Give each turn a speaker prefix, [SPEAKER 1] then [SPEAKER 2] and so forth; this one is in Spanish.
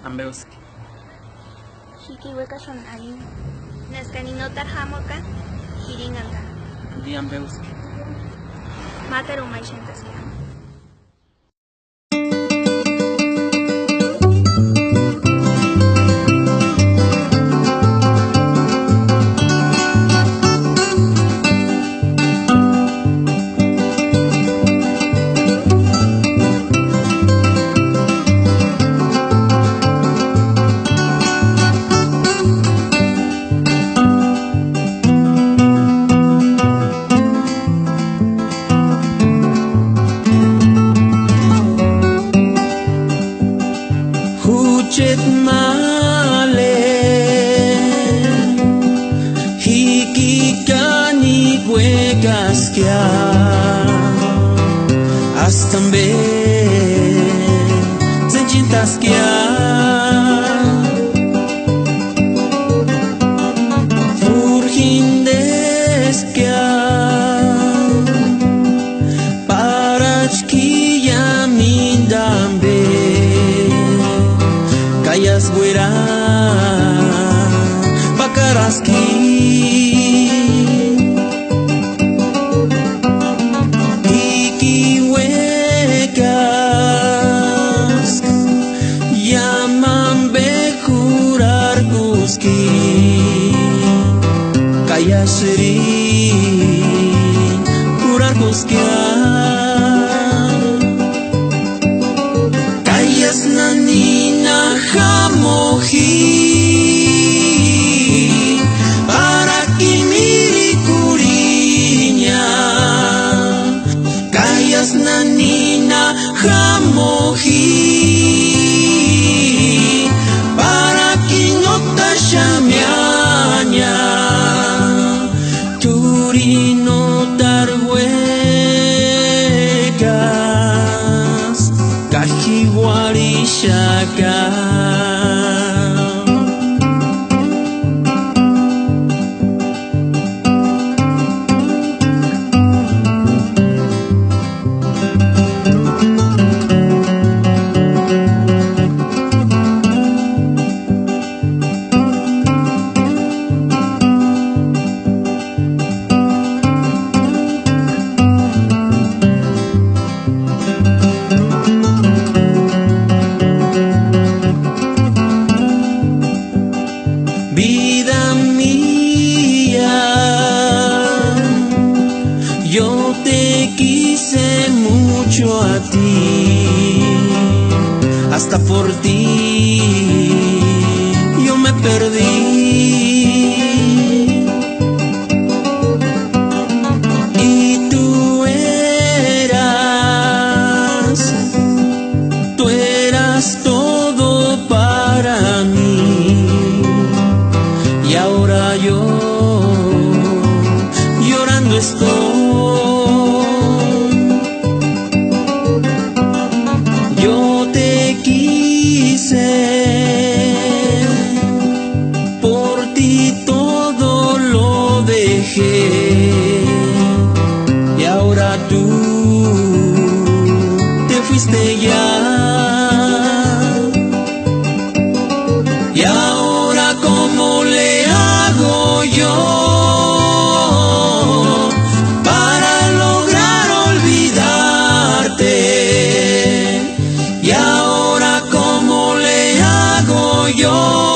[SPEAKER 1] Ambeuski.
[SPEAKER 2] Hikiweka son alin. Nascanino tarjamoca, hiringanga.
[SPEAKER 1] Di Ambeuski.
[SPEAKER 2] Mataru maichentasía.
[SPEAKER 3] Huchet male hikikani huegaskia astambe zencintaskia furhindeskia parachkia mindambe Kayas guera pakaraski ikiwekas yaman bekurar guski kayasri kurar guskia kayas nanina jamoji para kimiri kurinya kayas nanina jamoji para kinota shamianya turino tarhuegas kajiwari shaka Vida mía, yo te quise mucho a ti, hasta por ti yo me perdí. Y tú eras todo para mí. Y ahora yo llorando estoy. Yo te quise, por ti todo lo dejé. Y ahora tú te fuiste ya. Y ahora ¿cómo le hago yo para lograr olvidarte? Y ahora ¿cómo le hago yo